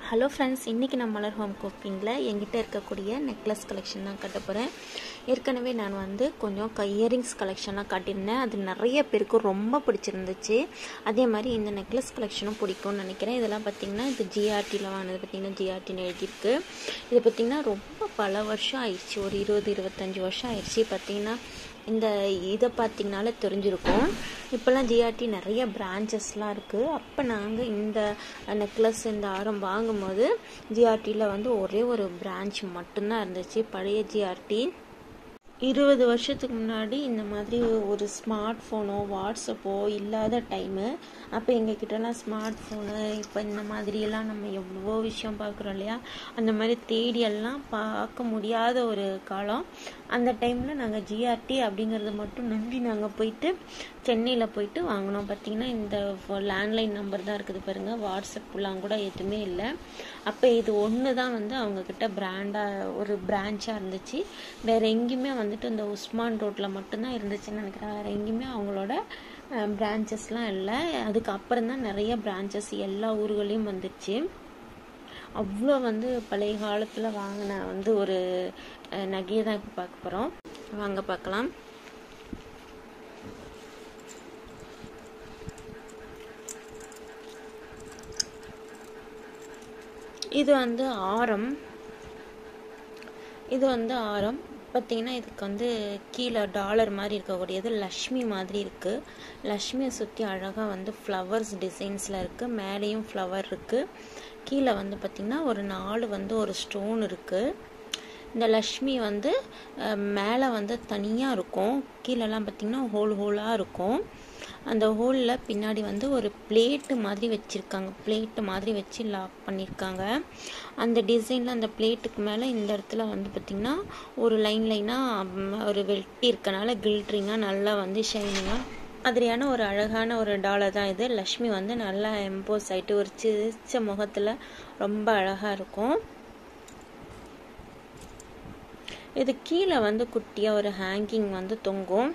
Hello friends, இன்றைக்கி நான் மலர் home குக்கிங்கில் என்கிட்ட இருக்கக்கூடிய நெக்லஸ் கலெக்ஷன் தான் காட்ட போகிறேன். ஏற்கனவே நான் கொஞ்சம் இயரிங்ஸ் கலெக்ஷனாக காட்டியிருந்தேன். அது நிறைய பேருக்கு ரொம்ப பிடிச்சிருந்துச்சு. அதே மாதிரி இந்த நெக்லஸ் கலெக்ஷனும் பிடிக்கும்னு நினைக்கிறேன். இதெல்லாம் பார்த்திங்கன்னா இது ஜிஆர்டியில் வாங்கினது. பார்த்திங்கன்னா ஜிஆர்டின்னு எழுதியிருக்கு. இது பார்த்திங்கன்னா ரொம்ப பல வருஷம் ஆயிடுச்சு, ஒரு 20-25 வருஷம் ஆயிடுச்சு. பார்த்திங்கன்னா இந்த இதை பார்த்திங்கனாலே தெரிஞ்சிருக்கும். இப்போல்லாம் ஜிஆர்டி நிறைய பிரான்ச்சஸ்லாம் இருக்குது. அப்போ நாங்கள் இந்த நெக்லஸ் இந்த ஆரம் வாங்கும்போது ஜிஆர்டியில் ஒரே ஒரு பிரான்ச் மட்டும்தான் இருந்துச்சு. பழைய ஜிஆர்டி 20 வருஷத்துக்கு முன்னாடி இந்த மாதிரி ஒரு ஸ்மார்ட் ஃபோனோ வாட்ஸ்அப்போ இல்லாத டைமு. அப்போ எங்ககிட்டலாம் ஸ்மார்ட் ஃபோனு இப்போ இந்த மாதிரியெல்லாம் நம்ம எவ்வளோ விஷயம் பார்க்குறோம் இல்லையா, அந்த மாதிரி தேடியெல்லாம் பார்க்க முடியாத ஒரு காலம். அந்த டைமில் நாங்கள் ஜிஆர்டி அப்படிங்கிறத மட்டும் நம்பி நாங்கள் போயிட்டு சென்னையில் போயிட்டு வாங்கினோம். பார்த்திங்கன்னா இந்த லேண்ட்லைன் நம்பர் தான் இருக்குது பாருங்கள், வாட்ஸ்அப்லாம் கூட எதுவுமே இல்லை. அப்போ இது ஒன்று தான் அவங்கக்கிட்ட ஒரு பிரான்ச்சாக இருந்துச்சு. வேறு எங்கேயுமே இந்த உஸ்மான் ரோட்டில் மட்டும்தான் இருந்துச்சுன்னு நினைக்கிறேன். வேறு எங்கேயுமே அவங்களோட பிரான்ச்சஸ்லாம் இல்லை. அதுக்கப்புறம் தான் நிறைய பிரான்ச்சஸ் எல்லா ஊர்களையும் வந்துடுச்சு. அவ்வளோ பழைய காலத்தில் வாங்கின ஒரு நகையை தான் இப்போ பார்க்க போகிறோம். வாங்க பார்க்கலாம். இது ஆரம். இது ஆரம் பார்த்திங்கன்னா இதுக்கு கீழே டாலர் மாதிரி இருக்கக்கூடியது லக்ஷ்மி மாதிரி இருக்குது. லக்ஷ்மியை சுற்றி அழகாக ஃப்ளவர்ஸ் டிசைன்ஸில் இருக்குது. மேலேயும் ஃப்ளவர் இருக்குது. கீழே பார்த்திங்கன்னா ஒரு 4 ஒரு ஸ்டோன் இருக்குது. இந்த லக்ஷ்மி மேலே தனியாக இருக்கும். கீழெல்லாம் பார்த்திங்கன்னா ஹோலாக இருக்கும். அந்த ஹோலில் பின்னாடி ஒரு பிளேட்டு மாதிரி வச்சுருக்காங்க. பிளேட்டு மாதிரி வச்சு லாக் பண்ணியிருக்காங்க. அந்த டிசைனில் அந்த பிளேட்டுக்கு மேலே இந்த இடத்துல பார்த்திங்கன்னா ஒரு லைனாக ஒரு வெட்டி இருக்கனால கில்ட்ரிங்காக நல்லா ஷைனிங்காக மாதிரியான ஒரு அழகான ஒரு டாலர் தான் இது. லக்ஷ்மி நல்லா எம்போஸ் ஆகிட்டு ஒரு சிரிச்ச முகத்தில் ரொம்ப அழகாக இருக்கும். இது கீழே குட்டியாக ஒரு ஹேங்கிங் தொங்கும்.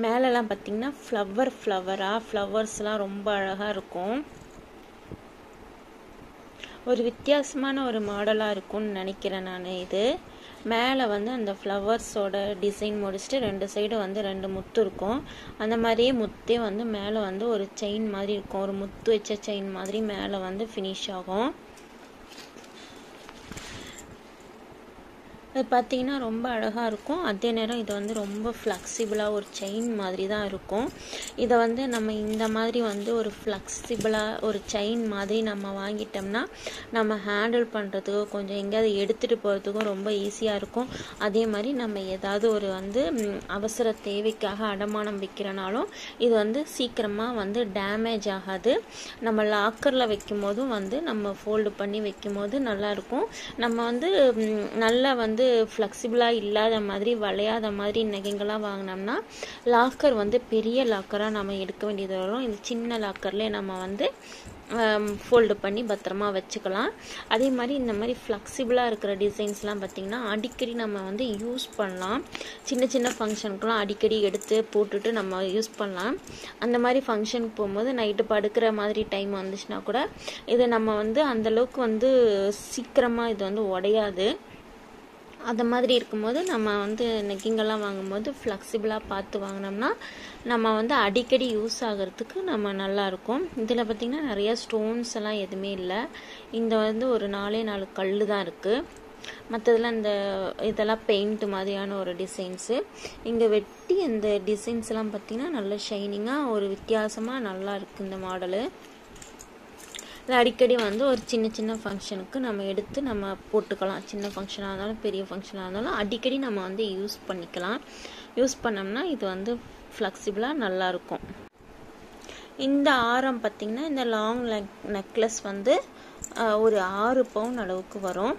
மேலெல்லாம் பார்த்திங்கன்னா ஃப்ளவர்ஸ்லாம் ரொம்ப அழகாக இருக்கும். ஒரு வித்தியாசமான ஒரு மாடலாக இருக்கும்னு நினைக்கிறேன் நான். இது மேலே அந்த ஃப்ளவர்ஸோட டிசைன் முடிச்சுட்டு 2 சைடு 2 முத்து இருக்கும். அந்த மாதிரியே முத்தே மேலே ஒரு செயின் மாதிரி இருக்கும். ஒரு முத்து வச்ச செயின் மாதிரி மேலே ஃபினிஷ் ஆகும். அது பார்த்திங்கன்னா ரொம்ப அழகாக இருக்கும். அதே நேரம் இது ரொம்ப ஃப்ளெக்சிபிளாக ஒரு செயின் மாதிரி தான் இருக்கும். இதை நம்ம இந்த மாதிரி ஒரு ஃப்ளெக்சிபிளாக ஒரு செயின் மாதிரி நம்ம வாங்கிட்டோம்னா நம்ம ஹேண்டில் பண்ணுறதுக்கோ கொஞ்சம் எங்கேயாவது எடுத்துகிட்டு போகிறதுக்கும் ரொம்ப ஈஸியாக இருக்கும். அதே மாதிரி நம்ம ஏதாவது ஒரு அவசர தேவைக்காக அடமானம் வைக்கிறனாலும் இது சீக்கிரமாக டேமேஜ் ஆகாது. நம்ம லாக்கரில் வைக்கும் போதும் நம்ம ஃபோல்டு பண்ணி வைக்கும் போது நல்லாயிருக்கும். நம்ம நல்லா ஃப்ளெக்சிபிளாக இல்லாத மாதிரி வளையாத மாதிரி நகைங்களாக வாங்கினோம்னா லாக்கர் பெரிய லாக்கராக நம்ம எடுக்க வேண்டியது வரும். இந்த சின்ன லாக்கர்லேயே நம்ம ஃபோல்டு பண்ணி பத்திரமா வச்சுக்கலாம். அதே மாதிரி இந்த மாதிரி ஃப்ளெக்சிபிளாக இருக்கிற டிசைன்ஸ்லாம் பார்த்திங்கன்னா அடிக்கடி நம்ம யூஸ் பண்ணலாம். சின்ன சின்ன ஃபங்க்ஷனுக்குலாம் அடிக்கடி எடுத்து போட்டுட்டு நம்ம யூஸ் பண்ணலாம். அந்த மாதிரி ஃபங்க்ஷனுக்கு போகும்போது நைட்டு படுக்கிற மாதிரி டைம் வந்துச்சுன்னா கூட இதை நம்ம அந்தளவுக்கு சீக்கிரமாக இது உடையாது. அந்த மாதிரி இருக்கும்போது நம்ம நெக்கிங்கெல்லாம் வாங்கும்போது ஃப்ளெக்சிபிளாக பார்த்து வாங்கினோம்னா நம்ம அடிக்கடி யூஸ் ஆகிறதுக்கு நம்ம நல்லாயிருக்கும். இதில் பார்த்திங்கன்னா நிறையா ஸ்டோன்ஸ் எல்லாம் எதுவுமே இல்லை. இந்த ஒரு 4 கல் தான் இருக்குது. மற்றதெல்லாம் இதெல்லாம் பெயிண்ட் மாதிரியான ஒரு டிசைன்ஸு. இங்கே வெட்டி இந்த டிசைன்ஸ் எல்லாம் பார்த்திங்கன்னா நல்ல ஷைனிங்காக ஒரு வித்தியாசமாக நல்லா இருக்குது இந்த மாடலு. இது அடிக்கடி ஒரு சின்ன சின்ன ஃபங்க்ஷனுக்கு நம்ம எடுத்து நம்ம போட்டுக்கலாம். சின்ன ஃபங்க்ஷனாக இருந்தாலும் பெரிய ஃபங்க்ஷனாக இருந்தாலும் அடிக்கடி நம்ம யூஸ் பண்ணிக்கலாம். யூஸ் பண்ணோம்னா இது ஃப்ளெக்சிபிளாக நல்லாயிருக்கும். இந்த ஆரம் பார்த்திங்கன்னா இந்த லாங் நெக்லஸ் ஒரு 6 பவுன் அளவுக்கு வரும்.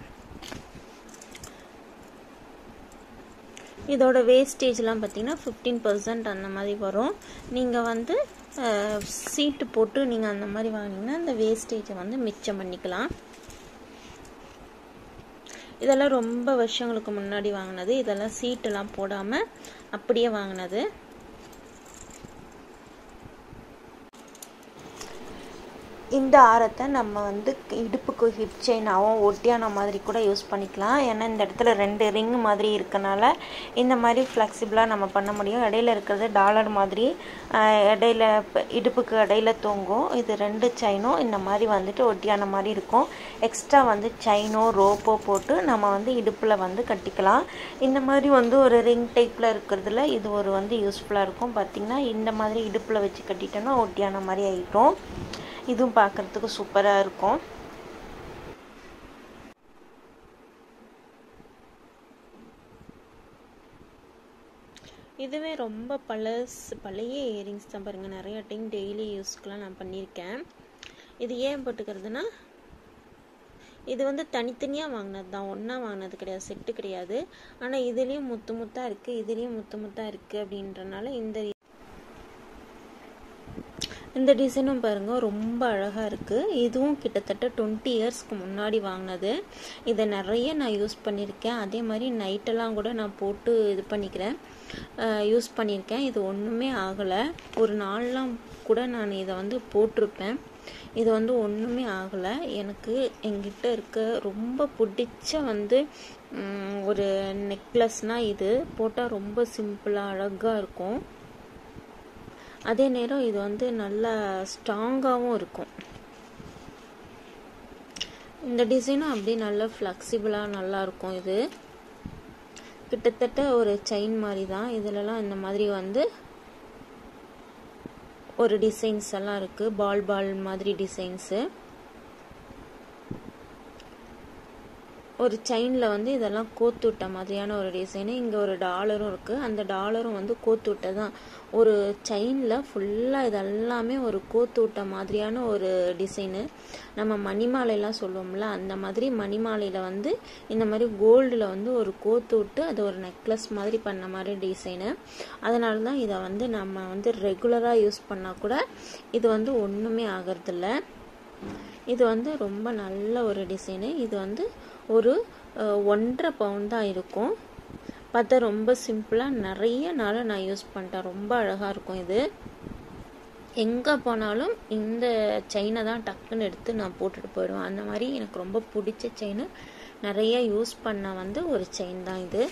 இதோட வேஸ்டேஜ்லாம் பார்த்திங்கன்னா 15% அந்த மாதிரி வரும். நீங்கள் சீட்டு போட்டு நீங்கள் அந்த மாதிரி வாங்கினீங்கன்னா அந்த வேஸ்டேஜை மிச்சம் பண்ணிக்கலாம். இதெல்லாம் ரொம்ப வருஷங்களுக்கு முன்னாடி வாங்கினது. இதெல்லாம் சீட்டெல்லாம் போடாமல் அப்படியே வாங்கினது. இந்த ஆரத்தை நம்ம வந்து இடுப்புக்கு ஹிப் செயினாகவும் ஒட்டியான மாதிரி கூட யூஸ் பண்ணிக்கலாம். ஏன்னா இந்த இடத்துல 2 ரிங் மாதிரி இருக்கனால இந்த மாதிரி ஃப்ளெக்சிபிளாக நம்ம பண்ண முடியும். இடையில இருக்கிறது டாலர் மாதிரி இடையில இடுப்புக்கு இடையில தொங்கும். இது 2 செயினும் இந்த மாதிரி வந்துட்டு ஒட்டியான மாதிரி இருக்கும். எக்ஸ்ட்ரா வந்து செயினோ ரோப்போ போட்டு நம்ம வந்து இடுப்பில் வந்து கட்டிக்கலாம். இந்த மாதிரி வந்து ஒரு ரிங் டைப்பில் இருக்கிறதுல இது ஒரு வந்து யூஸ்ஃபுல்லாக இருக்கும். பார்த்திங்கன்னா இந்த மாதிரி இடுப்பில் வச்சு கட்டிட்டோன்னா ஒட்டியான மாதிரி ஆகிட்டோம். இதுவும் பார்க்குறதுக்கு சூப்பராக இருக்கும். இதுவே ரொம்ப பழைய இயரிங்ஸ் தான் பாருங்கள். நிறைய டைம் டெய்லி யூஸ்க்கெலாம் நான் பண்ணியிருக்கேன். இது ஏன் போட்டுக்கிறதுனா, இது வந்து தனித்தனியாக வாங்கினது தான், ஒன்றா வாங்கினது கிடையாது, செட்டு கிடையாது. ஆனால் இதுலேயும் முத்தாக இருக்குது, இதுலேயும் முத்தாக இருக்குது அப்படின்றனால இந்த டிசைனும் பாருங்கள் ரொம்ப அழகாக இருக்குது. இதுவும் கிட்டத்தட்ட 20 இயர்ஸ்க்கு முன்னாடி வாங்கினது. இதை நிறைய நான் யூஸ் பண்ணியிருக்கேன். அதே மாதிரி நைட்டெல்லாம் கூட நான் போட்டு யூஸ் பண்ணியிருக்கேன். இது ஒன்றுமே ஆகலை. ஒரு நாள்லாம் கூட நான் இதை வந்து போட்டிருப்பேன். இது வந்து ஒன்றுமே ஆகலை. எனக்கு என்கிட்ட இருக்க ரொம்ப பிடிச்ச வந்து ஒரு நெக்லஸ்னால் இது போட்டால் ரொம்ப சிம்பிளாக அழகாக இருக்கும். அதே நேரம் இது வந்து நல்லா ஸ்ட்ராங்காகவும் இருக்கும். இந்த டிசைனும் அப்படியே நல்லா ஃப்ளெக்சிபிளாக நல்லாயிருக்கும். இது கிட்டத்தட்ட ஒரு செயின் மாதிரி தான். இதிலலாம் இந்த மாதிரி வந்து ஒரு டிசைன்ஸ் எல்லாம் இருக்குது. பால் மாதிரி டிசைன்ஸு. ஒரு செயினில் வந்து இதெல்லாம் கோத்து விட்ட மாதிரியான ஒரு டிசைனு. இங்கே ஒரு டாலரும் இருக்குது. அந்த டாலரும் வந்து கோத்து விட்டதான். ஒரு செயினில் ஃபுல்லாக இதெல்லாமே ஒரு கோத்து விட்ட மாதிரியான ஒரு டிசைனு. நம்ம மணிமாலையெல்லாம் சொல்லுவோம்ல, அந்த மாதிரி மணிமாலையில் வந்து இந்த மாதிரி கோல்டில் வந்து ஒரு கோத்து விட்டு அது ஒரு நெக்லஸ் மாதிரி பண்ண மாதிரி டிசைனு. அதனால தான் இதை வந்து நம்ம வந்து ரெகுலராக யூஸ் பண்ணால் கூட இது வந்து ஒன்றுமே ஆகிறதில்ல. இது வந்து ரொம்ப நல்ல ஒரு டிசைனு. இது வந்து ஒரு 1.5 பவுண்ட் தான் இருக்கும். பார்த்தா ரொம்ப சிம்பிளாக நிறைய நாள் நான் யூஸ் பண்ணிட்டேன். ரொம்ப அழகாக இருக்கும். இது எங்கே போனாலும் இந்த செயினை தான் டக்குன்னு எடுத்து நான் போட்டுட்டு போயிடுவேன். அந்த மாதிரி எனக்கு ரொம்ப பிடிச்ச செயின், நிறைய யூஸ் பண்ண வந்து ஒரு செயின் தான் இது.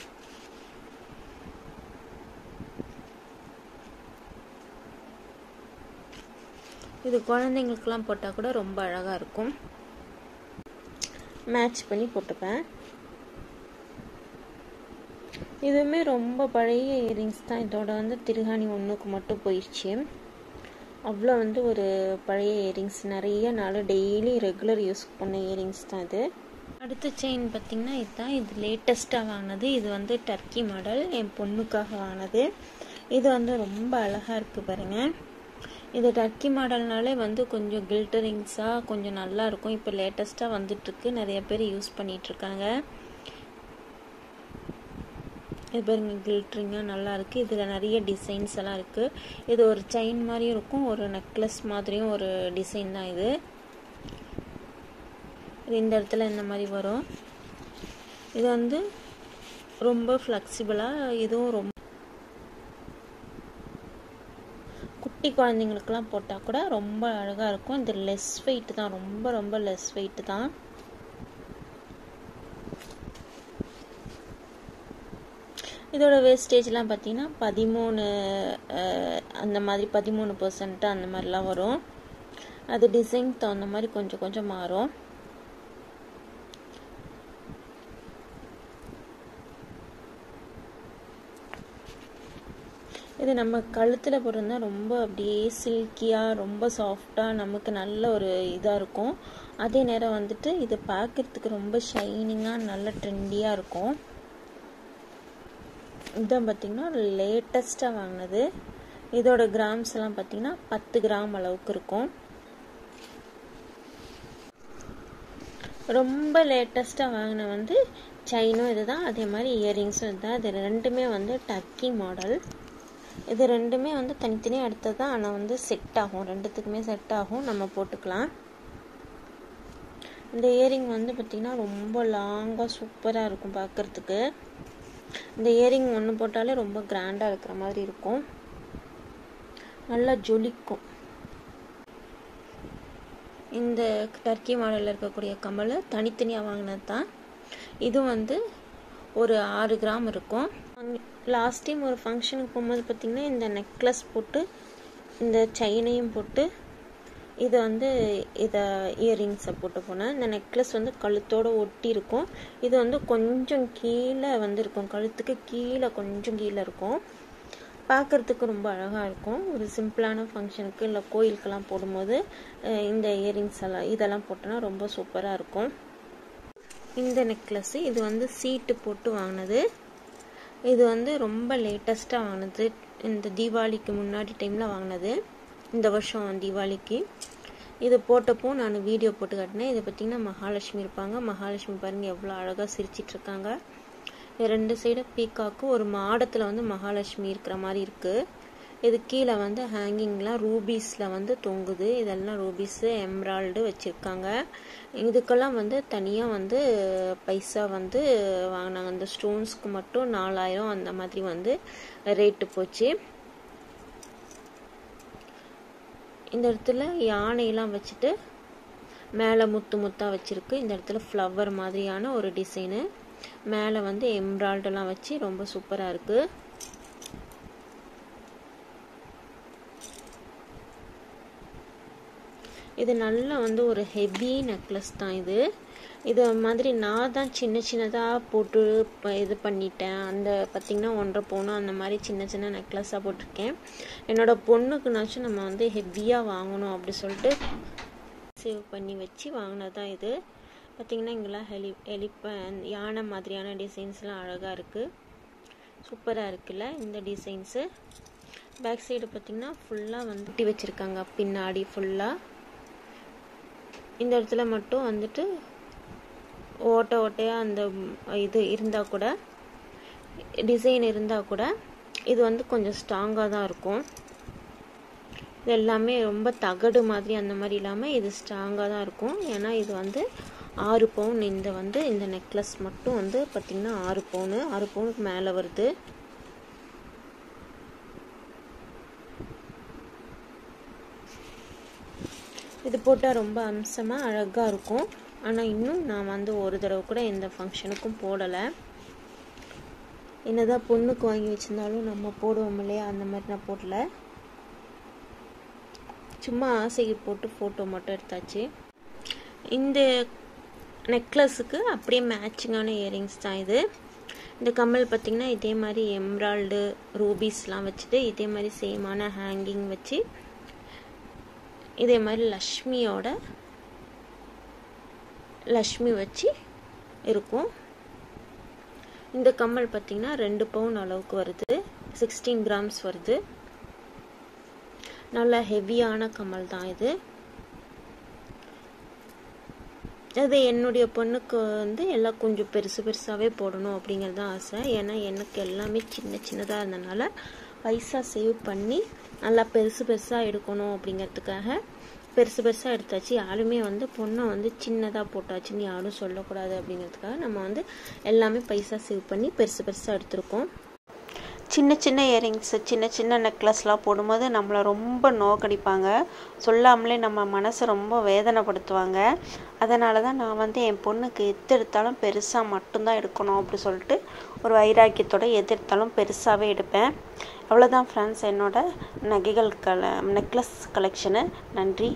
இது குழந்தைங்களுக்கெல்லாம் போட்டால் கூட ரொம்ப அழகாக இருக்கும். மேட்ச் பண்ணி போட்டுப்பேன். இதுவுமே ரொம்ப பழைய இயரிங்ஸ் தான். இதோட வந்து திருகாணி ஒன்றுக்கு மட்டும் போயிடுச்சு. அவ்வளோ வந்து ஒரு பழைய இயரிங்ஸ். நிறைய நாள் டெய்லி ரெகுலர் யூஸ் பண்ண இயரிங்ஸ் தான் இது. அடுத்த செயின் பார்த்திங்கன்னா இதுதான். இது லேட்டஸ்ட்டாக வாங்கினது. இது வந்து டர்க்கி மாடல், என் பொண்ணுக்காக வாங்கினது. இது வந்து ரொம்ப அழகாக இருக்குது பாருங்கள். இது டர்க்கி மாடல்னாலே வந்து கொஞ்சம் கில்டரிங்ஸாக கொஞ்சம் நல்லா இருக்கும். இப்போ லேட்டஸ்ட்டாக வந்துட்டுருக்கு, நிறைய பேர் யூஸ் பண்ணிகிட்ருக்காங்க. இது பாருங்க, கில்டரிங்காக நல்லா இருக்குது. இதில் நிறைய டிசைன்ஸ் எல்லாம் இருக்குது. இது ஒரு செயின் மாதிரியும் இருக்கும், ஒரு நெக்லஸ் மாதிரியும் ஒரு டிசைன் தான் இது. இது இந்த இடத்துல இந்த மாதிரி வரும். இது வந்து ரொம்ப ஃப்ளெக்சிபிளாக, இதுவும் ரொம்ப குட்டி குழந்தைங்களுக்குலாம் போட்டால் கூட ரொம்ப அழகாக இருக்கும். இது லெஸ் வெயிட் தான், ரொம்ப ரொம்ப லெஸ் வெயிட் தான். இதோட வேஸ்டேஜ்லாம் பார்த்தீங்கன்னா 13 அந்த மாதிரி 13% அந்த மாதிரிலாம் வரும். அது டிசைன் தகுந்த மாதிரி கொஞ்சம் கொஞ்சம் மாறும். இது நம்ம கழுத்தில் போட்டிருந்தா ரொம்ப அப்படியே சில்கியாக ரொம்ப சாஃப்டாக நமக்கு நல்ல ஒரு இதாக இருக்கும். அதே நேரம் வந்துட்டு இது பார்க்குறதுக்கு ரொம்ப ஷைனிங்காக நல்ல ட்ரெண்டியாக இருக்கும். இதான் பார்த்திங்கன்னா லேட்டஸ்ட்டாக வாங்கினது. இதோட கிராம்ஸ் எல்லாம் பார்த்திங்கன்னா 10 கிராம் அளவுக்கு இருக்கும். ரொம்ப லேட்டஸ்ட்டாக வாங்கின வந்து செயினும் இது தான், அதே மாதிரி இயரிங்ஸும் இதுதான். இது ரெண்டுமே வந்து டர்க்கி மாடல். இது ரெண்டுமே வந்து தனித்தனியாக எடுத்தது தான், ஆனால் வந்து செட் ஆகும், ரெண்டுத்துக்குமே செட் ஆகும், நம்ம போட்டுக்கலாம். இந்த இயரிங் வந்து பார்த்திங்கன்னா ரொம்ப லாங்காக சூப்பராக இருக்கும் பார்க்குறதுக்கு. இந்த இயரிங் ஒன்று போட்டாலே ரொம்ப கிராண்டாக இருக்கிற மாதிரி இருக்கும், நல்லா ஜொலிக்கும். இந்த டர்க்கி மாடலில் இருக்கக்கூடிய கம்மல் தனித்தனியாக வாங்கினது தான். இது வந்து ஒரு 6 கிராம் இருக்கும். லாஸ்ட் டைம் ஒரு ஃபங்க்ஷனுக்கு போகும்போது பார்த்திங்கன்னா இந்த நெக்லஸ் போட்டு இந்த செயினையும் போட்டு இது வந்து இதை இயரிங்ஸை போட்டு போனேன். இந்த நெக்லஸ் வந்து கழுத்தோடு ஒட்டி இருக்கும். இது வந்து கொஞ்சம் கீழே வந்து இருக்கும், கழுத்துக்கு கீழே கொஞ்சம் கீழே இருக்கும். பார்க்குறதுக்கு ரொம்ப அழகாக இருக்கும். ஒரு சிம்பிளான ஃபங்க்ஷனுக்கு இல்லை கோயிலுக்கெல்லாம் போடும்போது இந்த இயரிங்ஸ் எல்லாம் இதெல்லாம் போட்டோன்னா ரொம்ப சூப்பராக இருக்கும். இந்த நெக்லஸ்ஸு இது வந்து சீட்டு போட்டு வாங்கினது. இது வந்து ரொம்ப லேட்டஸ்ட்டாக வாங்கினது. இந்த தீபாவளிக்கு முன்னாடி டைமில் வாங்கினது, இந்த வருஷம் தீபாவளிக்கு. இது போட்டப்போ நான் வீடியோ போட்டு காட்டினேன். இதை பார்த்திங்கன்னா மகாலட்சுமி இருப்பாங்க. மகாலட்சுமி பாருங்கள் எவ்வளோ அழகாக சிரிச்சிட்ருக்காங்க. 2 சைடு பீக்காக்கு ஒரு மாடத்தில் வந்து மகாலட்சுமி இருக்கிற மாதிரி இருக்குது. இது கீழே வந்து ஹேங்கிங்லாம் ரூபீஸில் வந்து தொங்குது. இதெல்லாம் ரூபீஸு எம்ராய்டு வச்சுருக்காங்க. இதுக்கெல்லாம் வந்து தனியாக வந்து பைசா வந்து வாங்கினாங்க. இந்த ஸ்டோன்ஸ்க்கு மட்டும் 4000 அந்த மாதிரி வந்து ரேட்டு போச்சு. இந்த இடத்துல யானையெல்லாம் வச்சுட்டு மேலே முத்து முத்தாக வச்சுருக்கு. இந்த இடத்துல ஃப்ளவர் மாதிரியான ஒரு டிசைனு, மேலே வந்து எம்ராய்டெல்லாம் வச்சு ரொம்ப சூப்பராக இருக்குது. இது நல்லா வந்து ஒரு ஹெவி நெக்லஸ் தான். இது மாதிரி நான் தான் சின்ன சின்னதாக போட்டு இது பண்ணிட்டேன். அந்த பார்த்திங்கன்னா 1.5 பவுன் அந்த மாதிரி சின்ன சின்ன நெக்லஸாக போட்டிருக்கேன். என்னோடய பொண்ணுக்குனாச்சும் நம்ம வந்து ஹெவியாக வாங்கணும் அப்படி சொல்லிட்டு சேவ் பண்ணி வச்சு வாங்கினதான் இது. பார்த்திங்கன்னா இங்கெல்லாம் யானை மாதிரியான டிசைன்ஸ்லாம் அழகாக இருக்குது, சூப்பராக இருக்குல்ல இந்த டிசைன்ஸு. பேக் சைடு பார்த்திங்கன்னா ஃபுல்லாக வந்து ஒட்டி வச்சுருக்காங்க பின்னாடி ஃபுல்லாக. இந்த இடத்துல மட்டும் வந்துட்டு ஓட்டையாக அந்த இது இருந்தால் கூட, டிசைன் இருந்தால் கூட இது வந்து கொஞ்சம் ஸ்ட்ராங்காக தான் இருக்கும். இது எல்லாமே ரொம்ப தகடு மாதிரி அந்த மாதிரி இல்லாமல் இது ஸ்ட்ராங்காக தான் இருக்கும். ஏன்னா இது வந்து 6 பவுன். இந்த நெக்லஸ் மட்டும் வந்து பார்த்திங்கன்னா 6 பவுனுக்கு மேலே வருது. இது போட்டால் ரொம்ப அம்சமாக அழகாக இருக்கும். ஆனால் இன்னும் நான் வந்து ஒரு தடவை கூட எந்த ஃபங்க்ஷனுக்கும் போடலை. என்னதான் பொண்ணுக்கு வாங்கி வச்சுருந்தாலும் நம்ம போடுவோம் இல்லையா, அந்த மாதிரி நான் போடல. சும்மா ஆசைக்கு போட்டு ஃபோட்டோ மட்டும் எடுத்தாச்சு. இந்த நெக்லஸுக்கு அப்படியே மேட்சிங்கான இயரிங்ஸ் தான் இது. இந்த கம்மல் பார்த்திங்கன்னா இதே மாதிரி எம்ராய்டு ரூபீஸ்லாம் வச்சுட்டு இதே மாதிரி சேமான ஹேங்கிங் வச்சு இதே மாதிரி லக்ஷ்மி வச்சு இருக்கும். இந்த கம்மல் பார்த்திங்கன்னா 2 பவுன் அளவுக்கு வருது, 16 கிராம்ஸ் வருது. நல்ல ஹெவியான கம்மல் தான் இது. அது என்னுடைய பொண்ணுக்கு வந்து எல்லாம் கொஞ்சம் பெருசாகவே போடணும் அப்படிங்கிறது தான் ஆசை. ஏன்னா எனக்கு எல்லாமே சின்னதாக இருந்தனால பைசா சேவ் பண்ணி நல்லா பெருசாக எடுக்கணும் அப்படிங்கிறதுக்காக பெருசாக எடுத்தாச்சு. யாருமே வந்து பொண்ணை வந்து சின்னதாக போட்டாச்சுன்னு யாரும் சொல்லக்கூடாது அப்படிங்கிறதுக்காக நம்ம வந்து எல்லாமே பைசா சேவ் பண்ணி பெருசாக எடுத்திருக்கோம். சின்ன இயரிங்ஸ் சின்ன நெக்லஸ்லாம் போடும்போது நம்மளை ரொம்ப நோக்கடிப்பாங்க, சொல்லாமலே நம்ம மனசை ரொம்ப வேதனைப்படுத்துவாங்க. அதனால தான் நான் வந்து என் பொண்ணுக்கு எடுத்தாலும் பெருசாக மட்டும்தான் எடுக்கணும் அப்படி சொல்லிட்டு ஒரு வைராக்கியத்தோடு எடுத்தாலும் பெருசாகவே எடுப்பேன். அவ்வளோதான் ஃப்ரெண்ட்ஸ் என்னோட நெக்லஸ் கலெக்ஷனு. நன்றி.